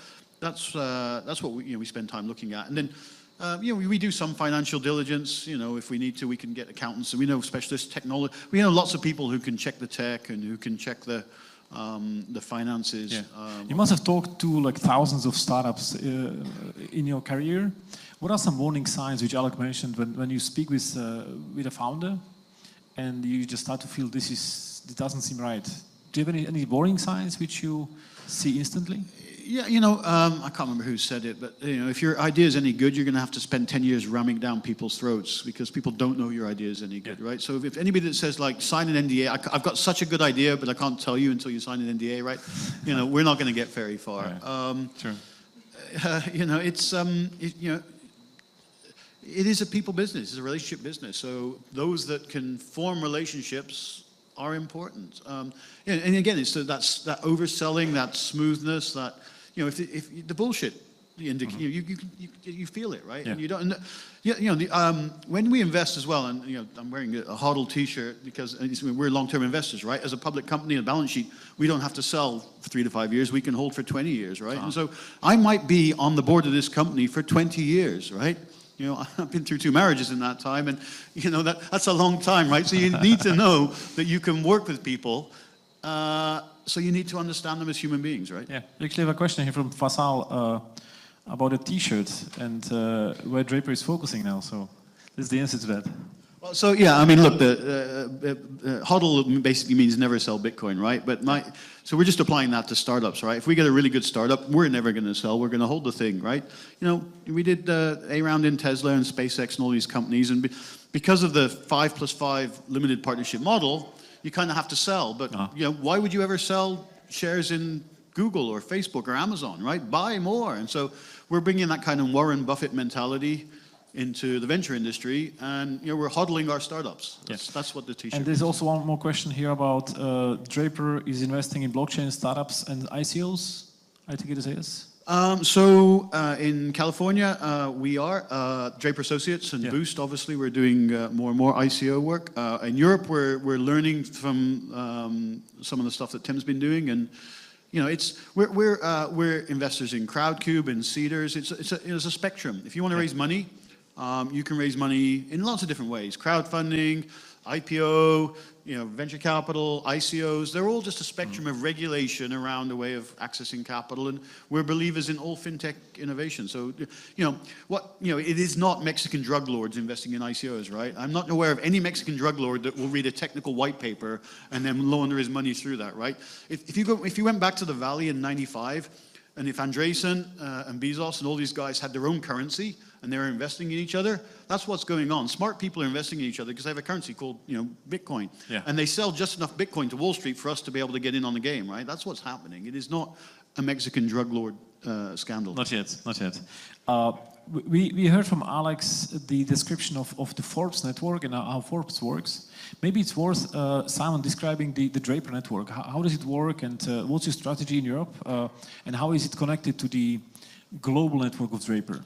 we spend time looking at. And then we do some financial diligence. If we need to, we can get accountants, and we know specialist technology. We know lots of people who can check the tech and who can check the finances. Yeah. You must have talked to thousands of startups in your career. What are some warning signs which Alec mentioned when you speak with a founder and you just start to feel this doesn't seem right? Do you have any warning signs which you see instantly? Yeah, I can't remember who said it, but if your idea is any good, you're going to have to spend 10 years ramming down people's throats because people don't know your idea is any good, right? So if anybody that says like sign an NDA, I've got such a good idea, but I can't tell you until you sign an NDA, right? We're not going to get very far. Right. True. It is a people business, it's a relationship business. So those that can form relationships are important. And again, it's that's that overselling, that smoothness, that if the bullshit, you feel it, right? Yeah. And you don't. When we invest as well, and I'm wearing a HODL T-shirt because we're long-term investors, right? As a public company, a balance sheet, we don't have to sell for 3 to 5 years. We can hold for 20 years, right? And so I might be on the board of this company for 20 years, right? I've been through 2 marriages in that time, and that's a long time, right? So you need to know that you can work with people. So you need to understand them as human beings, right? Yeah. We actually have a question here from Fasal about a T-shirt and where Draper is focusing now. So this is the answer to that. Well, so yeah, I mean, look, the HODL basically means never sell Bitcoin, right? But so we're just applying that to startups, right? If we get a really good startup, we're never going to sell. We're going to hold the thing, right? We did a round in Tesla and SpaceX and all these companies, and because of the 5+5 limited partnership model, you kind of have to sell. But why would you ever sell shares in Google or Facebook or Amazon, right? Buy more. And so we're bringing that kind of Warren Buffett mentality into the venture industry, and we're hodling our startups. That's what the T-shirt And there's also one more question here about Draper is investing in blockchain startups and ICOs. I think it is yes. In California, we are Draper Associates and Boost. Obviously, we're doing more and more ICO work. In Europe, we're learning from some of the stuff that Tim's been doing, and we're investors in Crowdcube and Seeders. It's a spectrum. If you want to raise money, you can raise money in lots of different ways. Crowdfunding, IPO, venture capital, ICOs, they're all just a spectrum of regulation around a way of accessing capital, and we're believers in all fintech innovation. So, it is not Mexican drug lords investing in ICOs, right? I'm not aware of any Mexican drug lord that will read a technical white paper and then launder his money through that, right? If you went back to the Valley in '95, and if Andreessen and Bezos and all these guys had their own currency and they're investing in each other, that's what's going on. Smart people are investing in each other because they have a currency called, Bitcoin. Yeah. And they sell just enough Bitcoin to Wall Street for us to be able to get in on the game, right? That's what's happening. It is not a Mexican drug lord scandal. Not yet. We heard from Alex the description of the Forbes network and how Forbes works. Maybe it's worth, Simon, describing the Draper network. How does it work, and what's your strategy in Europe? And how is it connected to the global network of Draper?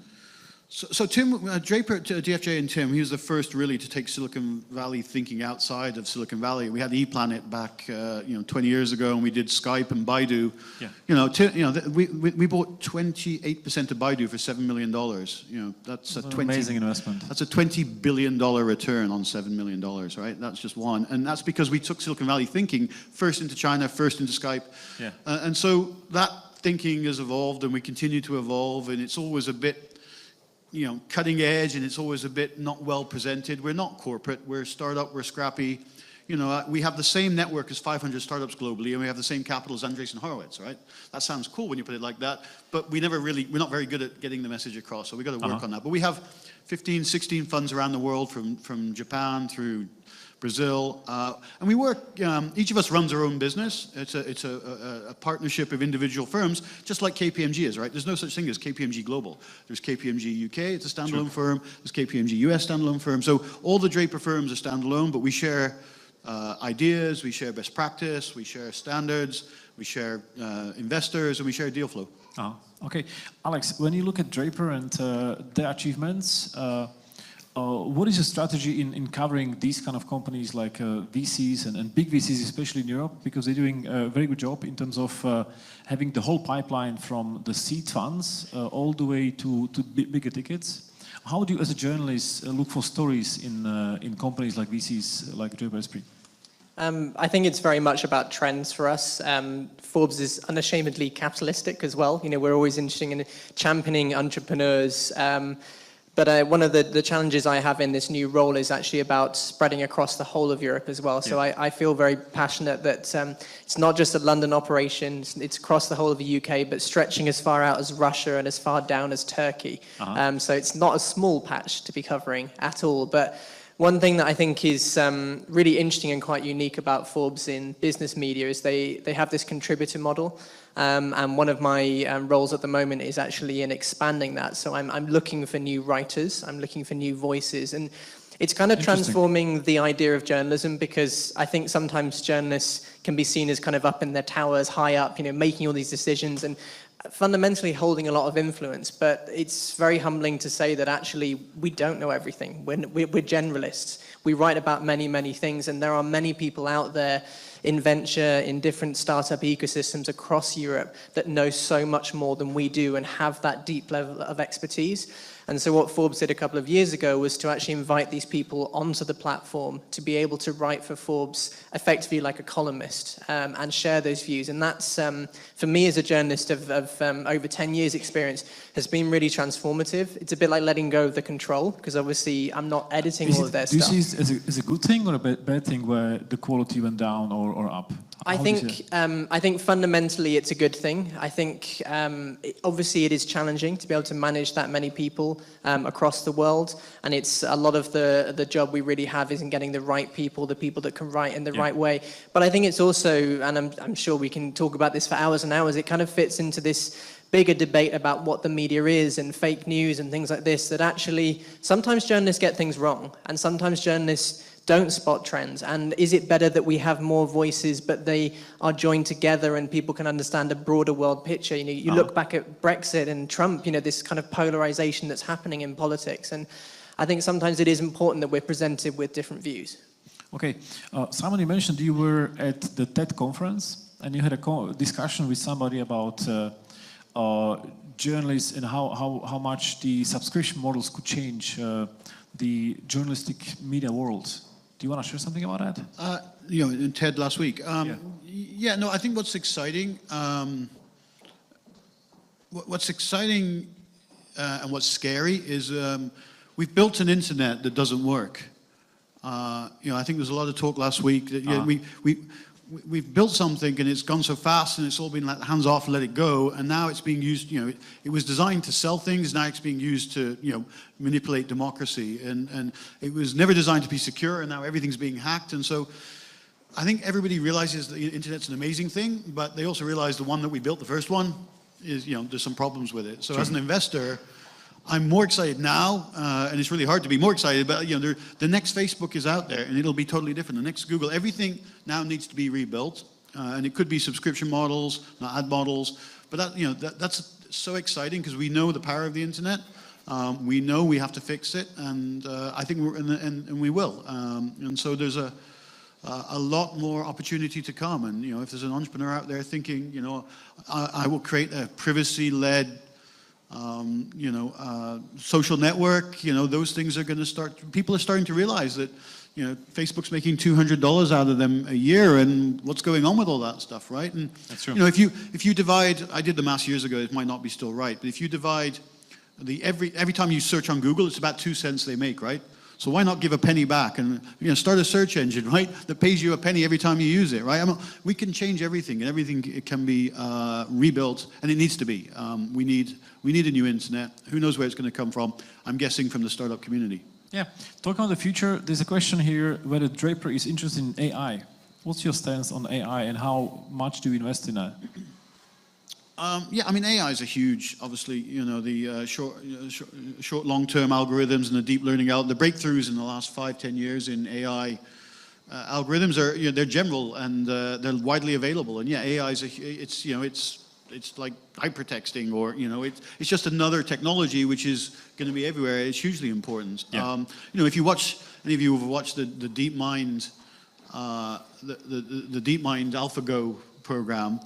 So Tim, Draper, DFJ and Tim, he was the first really to take Silicon Valley thinking outside of Silicon Valley. We had ePlanet back, 20 years ago, and we did Skype and Baidu. Yeah. We bought 28% of Baidu for $7 million. That's an amazing investment. That's a $20 billion return on $7 million, right? That's just one, and that's because we took Silicon Valley thinking first into China, first into Skype. Yeah. And so that thinking has evolved, and we continue to evolve, and it's always a bit cutting edge, and it's always a bit not well presented. We're not corporate, we're startup, we're scrappy. We have the same network as 500 startups globally, and we have the same capital as Andreessen Horowitz, right? That sounds cool when you put it like that, but we're not very good at getting the message across, so we got to work on that. But we have 15, 16 funds around the world, from Japan through Brazil, and we work, each of us runs our own business. It's a partnership of individual firms, just like KPMG is, right? There's no such thing as KPMG Global. There's KPMG UK, it's a standalone firm. There's KPMG US standalone firm. So all the Draper firms are standalone, but we share ideas, we share best practice, we share standards, we share investors, and we share deal flow. Okay. Alex, when you look at Draper and their achievements, what is your strategy in covering these kind of companies like VCs and big VCs, especially in Europe, because they're doing a very good job in terms of having the whole pipeline from the seed funds all the way to bigger tickets? How do you, as a journalist, look for stories in companies like VCs, like Draper Esprit? I think it's very much about trends for us. Forbes is unashamedly capitalistic as well. We're always interested in championing entrepreneurs. But one of the challenges I have in this new role is actually about spreading across the whole of Europe as well. So I feel very passionate that it's not just a London operation, it's across the whole of the UK, but stretching as far out as Russia and as far down as Turkey. So it's not a small patch to be covering at all. But one thing that I think is really interesting and quite unique about Forbes in business media is they have this contributor model. And one of my roles at the moment is actually in expanding that. So I'm looking for new writers, I'm looking for new voices. And it's kind of transforming the idea of journalism, because I think sometimes journalists can be seen as kind of up in their towers, high up, making all these decisions and fundamentally holding a lot of influence. But it's very humbling to say that actually we don't know everything. We're generalists. We write about many, many things, and there are many people out there in venture, in different startup ecosystems across Europe that know so much more than we do and have that deep level of expertise. And so what Forbes did a couple of years ago was to actually invite these people onto the platform to be able to write for Forbes effectively like a columnist and share those views. And that's, for me as a journalist of over 10 years experience, has been really transformative. It's a bit like letting go of the control, because obviously I'm not editing all of their stuff. Do you see it as a good thing or a bad thing where the quality went down or up? I think fundamentally it's a good thing. I think obviously it is challenging to be able to manage that many people across the world, and it's a lot of the job we really have is in getting the right people, the people that can write in the right way. But I think it's also, and I'm sure we can talk about this for hours and hours, it kind of fits into this bigger debate about what the media is and fake news and things like this, that actually sometimes journalists get things wrong, and sometimes journalists don't spot trends. And is it better that we have more voices but they are joined together and people can understand a broader world picture? You look back at Brexit and Trump, this kind of polarization that's happening in politics, and I think sometimes it is important that we're presented with different views. Okay, Simon, you mentioned you were at the TED conference and you had a discussion with somebody about journalists and how much the subscription models could change the journalistic media world. Do you want to share something about that? In TED last week. I think what's exciting, and what's scary is we've built an internet that doesn't work. I think there's a lot of talk last week that we've built something and it's gone so fast and it's all been like hands off, let it go, and now it's being used. It was designed to sell things. Now it's being used to manipulate democracy, and it was never designed to be secure, and now everything's being hacked. And so I think everybody realizes that the internet's an amazing thing, but they also realize the one that we built, the first one, is there's some problems with it. So as an investor, I'm more excited now, and it's really hard to be more excited, but the next Facebook is out there and it'll be totally different. The next Google, everything now needs to be rebuilt, and it could be subscription models, not ad models, but that's so exciting because we know the power of the internet. We know we have to fix it, and I think we will. And so there's a lot more opportunity to come. And if there's an entrepreneur out there thinking, I will create a privacy-led social network, those things are going to start. People are starting to realize that, Facebook's making $200 out of them a year, and what's going on with all that stuff, right? And that's true. If you divide, I did the math years ago, it might not be still right, but if you divide every time you search on Google, it's about 2 cents they make, right? So why not give a penny back and start a search engine, right, that pays you a penny every time you use it, right? We can change everything, and everything can be rebuilt, and it needs to be. We need a new internet. Who knows where it's going to come from? I'm guessing from the startup community. Yeah. Talking about the future, there's a question here whether Draper is interested in AI. What's your stance on AI, and how much do you invest in that? AI is a huge, obviously, the short, long-term algorithms and the deep learning, the breakthroughs in the last 5-10 years in AI algorithms are, they're general and they're widely available. And AI is it's like hypertexting, or it's just another technology which is going to be everywhere. It's hugely important. Yeah. If you watch, any of you have watched the DeepMind, the DeepMind AlphaGo program.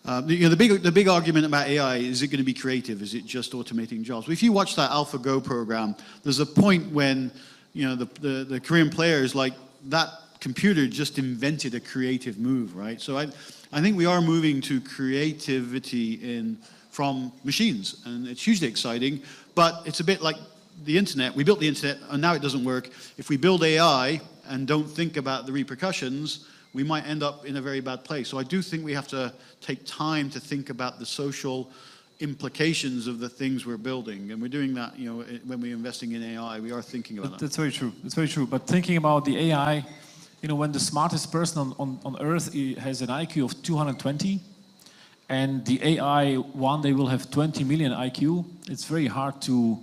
The big argument about AI is it going to be creative? Is it just automating jobs? Well, if you watch that AlphaGo program, there's a point when the Korean players, like, that computer just invented a creative move, right? So I think we are moving to creativity from machines, and it's hugely exciting. But it's a bit like the internet, we built the internet and now it doesn't work. If we build AI and don't think about the repercussions, we might end up in a very bad place. So I do think we have to take time to think about the social implications of the things we're building. And we're doing that, you know, when we're investing in AI, we are thinking about that. That's very true. That's very true. But thinking about the AI, you know, when the smartest person on Earth has an IQ of 220, and the AI one day will have 20 million IQ, it's very hard to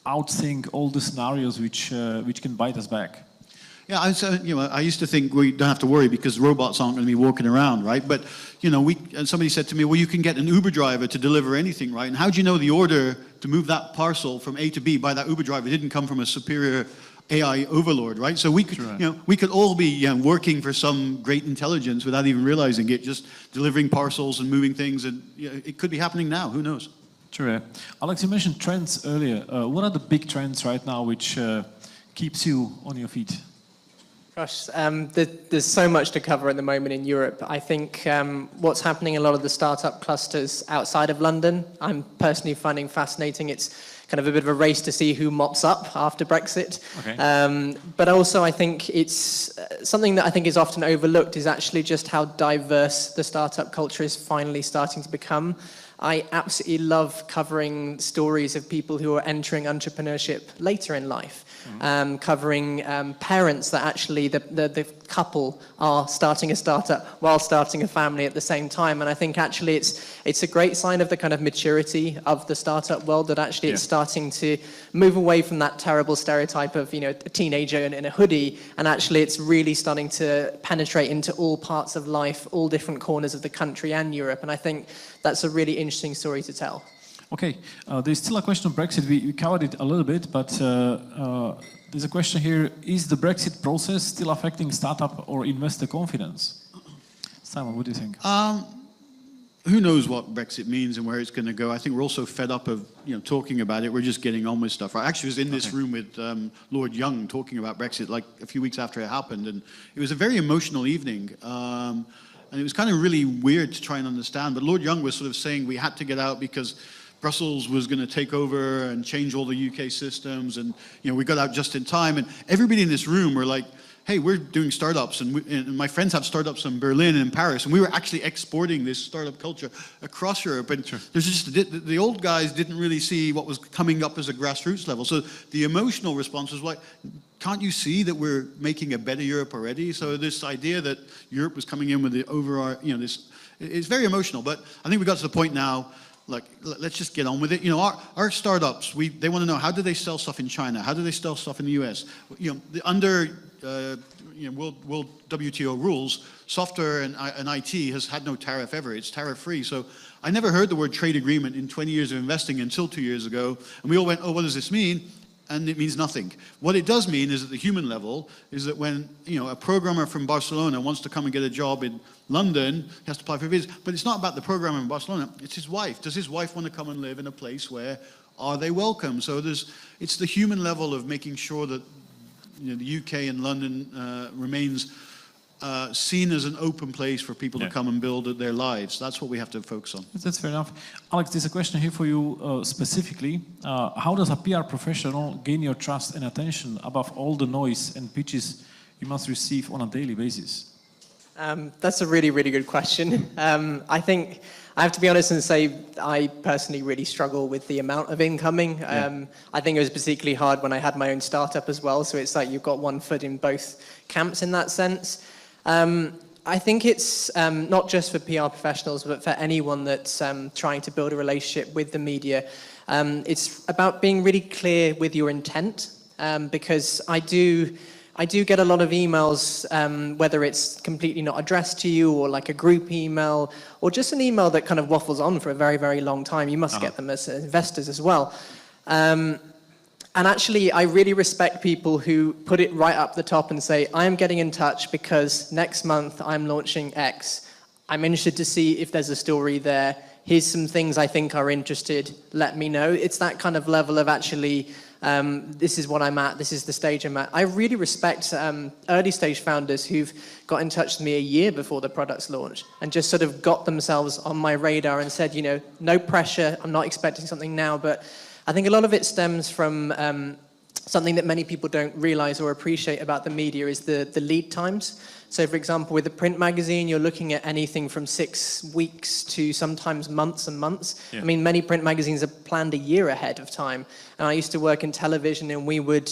outthink all the scenarios which can bite us back. Yeah, I used to think we don't have to worry because robots aren't going to be walking around, right? But, you know, and somebody said to me, well, you can get an Uber driver to deliver anything, right? And how do you know the order to move that parcel from A to B by that Uber driver didn't come from a superior AI overlord, right? So we could, Right. you know, we could all be working for some great intelligence without even realizing it, just delivering parcels and moving things, and you know, it could be happening now. Who knows? True. Alex, you mentioned trends earlier. What are the big trends right now which keeps you on your feet? Gosh, there's so much to cover at the moment in Europe. I think what's happening in a lot of the startup clusters outside of London, I'm personally finding fascinating. It's kind of a bit of a race to see who mops up after Brexit. Okay. But also I think it's something that I think is often overlooked is actually just how diverse the startup culture is finally starting to become. I absolutely love covering stories of people who are entering entrepreneurship later in life, covering parents that actually the couple are starting a startup while starting a family at the same time. And I think actually it's a great sign of the kind of maturity of the startup world that actually it's starting to move away from that terrible stereotype of, you know, a teenager in a hoodie, and actually it's really starting to penetrate into all parts of life, all different corners of the country and Europe. And I think that's a really interesting story to tell. Okay, there's still a question on Brexit. We covered it a little bit, but there's a question here. Is the Brexit process still affecting startup or investor confidence? Simon, what do you think? Who knows what Brexit means and where it's going to go? I think we're also fed up of talking about it. We're just getting on with stuff. I actually was in this room with Lord Young talking about Brexit like a few weeks after it happened, and it was a very emotional evening. And it was kind of really weird to try and understand. But Lord Young was sort of saying we had to get out because Brussels was going to take over and change all the UK systems. And we got out just in time. And everybody in this room were like, hey, we're doing startups. And my friends have startups in Berlin and Paris. And we were actually exporting this startup culture across Europe. And there's just the old guys didn't really see what was coming up as a grassroots level. So the emotional response was like, can't you see that we're making a better Europe already? So this idea that Europe was coming in with the overarching, this, it's very emotional. But I think we got to the point now, like, let's just get on with it. Our startups, they want to know, how do they sell stuff in China? How do they sell stuff in the US? Under World WTO rules, software and IT has had no tariff ever. It's tariff-free. So I never heard the word trade agreement in 20 years of investing until 2 years ago. And we all went, oh, what does this mean? And it means nothing. What it does mean is at the human level is that when a programmer from Barcelona wants to come and get a job in London, he has to apply for a visa. But it's not about the programmer in Barcelona. It's his wife. Does his wife want to come and live in a place where are they welcome? So it's the human level of making sure that the UK and London remains seen as an open place for people to come and build their lives. That's what we have to focus on. That's fair enough. Alex, there's a question here for you specifically. How does a PR professional gain your trust and attention above all the noise and pitches you must receive on a daily basis? That's a really, really good question. I think I have to be honest and say I personally really struggle with the amount of incoming. I think it was particularly hard when I had my own startup as well. So it's like you've got one foot in both camps in that sense. I think it's not just for PR professionals, but for anyone that's trying to build a relationship with the media. It's about being really clear with your intent, because I do get a lot of emails, whether it's completely not addressed to you or like a group email or just an email that kind of waffles on for a very, very long time. You must get them as investors as well. And actually, I really respect people who put it right up the top and say, I am getting in touch because next month I'm launching X. I'm interested to see if there's a story there. Here's some things I think are interested. Let me know. It's that kind of level of actually, this is what I'm at. This is the stage I'm at. I really respect early stage founders who've got in touch with me a year before the product's launched and just sort of got themselves on my radar and said, no pressure. I'm not expecting something now, but I think a lot of it stems from something that many people don't realize or appreciate about the media is the lead times. So for example, with a print magazine, you're looking at anything from 6 weeks to sometimes months and months. Yeah. I mean, many print magazines are planned a year ahead of time. And I used to work in television, and we would,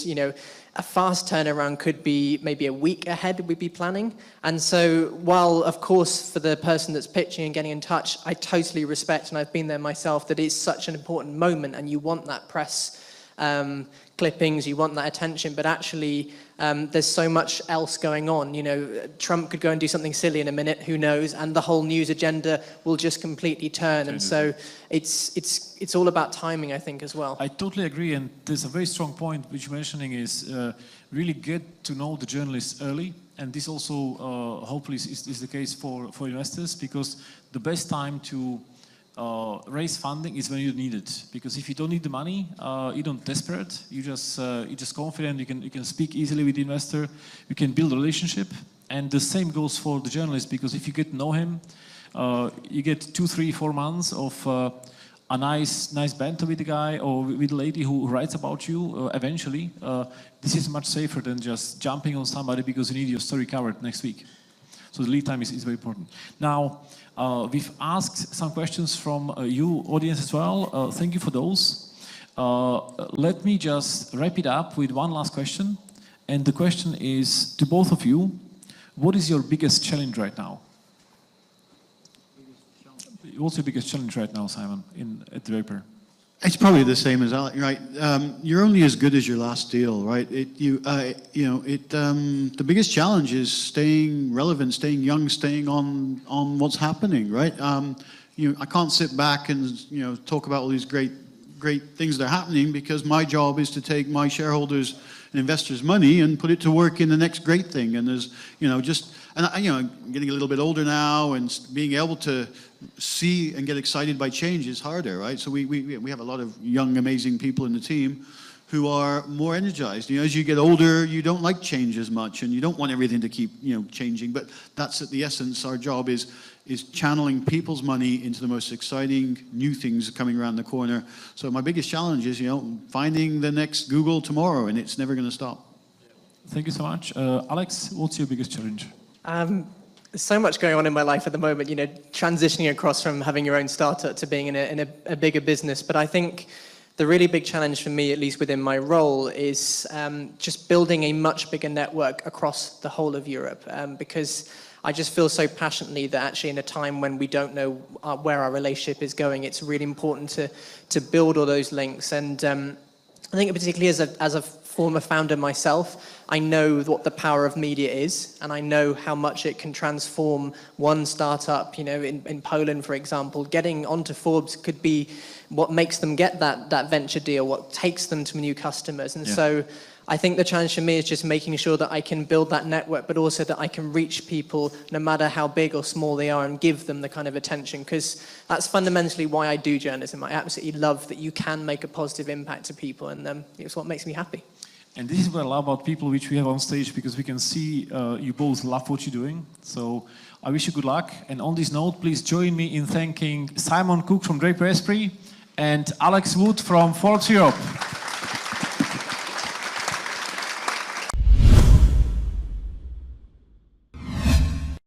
a fast turnaround could be maybe a week ahead we'd be planning. And so while, of course, for the person that's pitching and getting in touch, I totally respect, and I've been there myself, that it's such an important moment and you want that press clippings, you want that attention, but actually there's so much else going on. Trump could go and do something silly in a minute, who knows, and the whole news agenda will just completely turn. And so it's all about timing, I think, as well. I totally agree, and there's a very strong point which you're mentioning is really get to know the journalists early, and this also hopefully is the case for investors, because the best time to raise funding is when you need it, because if you don't need the money, you don't desperate. You're just confident. You can speak easily with the investor. You can build a relationship, and the same goes for the journalist, because if you get to know him, you get 2, 3, 4 months of a nice banter with the guy or with the lady who writes about you. Eventually, this is much safer than just jumping on somebody because you need your story covered next week. So the lead time is very important. Now, we've asked some questions from you, audience, as well. Thank you for those. Let me just wrap it up with one last question. And the question is to both of you, what is your biggest challenge right now? What's your biggest challenge right now, Simon, at Draper? It's probably the same as Alex, right? You're only as good as your last deal, right? The biggest challenge is staying relevant, staying young, staying on what's happening, right? I can't sit back and talk about all these great things that are happening, because my job is to take my shareholders and investors' money and put it to work in the next great thing. And there's I'm getting a little bit older now, and being able to see and get excited by change is harder, right? So we have a lot of young, amazing people in the team who are more energized. As you get older, you don't like change as much, and you don't want everything to keep changing. But that's at the essence. Our job is channeling people's money into the most exciting new things coming around the corner. So my biggest challenge is finding the next Google tomorrow, and it's never going to stop. Thank you so much. Alex, what's your biggest challenge? There's so much going on in my life at the moment, transitioning across from having your own startup to being in a bigger business. But I think the really big challenge for me, at least within my role, is just building a much bigger network across the whole of Europe. Because I just feel so passionately that actually in a time when we don't know where our relationship is going, it's really important to build all those links. And I think particularly as a former founder myself, I know what the power of media is, and I know how much it can transform one startup. In Poland, for example, getting onto Forbes could be what makes them get that venture deal, what takes them to new customers. And so I think the challenge for me is just making sure that I can build that network, but also that I can reach people no matter how big or small they are, and give them the kind of attention, because that's fundamentally why I do journalism. I absolutely love that you can make a positive impact to people, and it's what makes me happy. And this is what I love about people which we have on stage, because we can see you both love what you're doing. So I wish you good luck. And on this note, please join me in thanking Simon Cook from Draper Esprit and Alex Wood from Forbes Europe.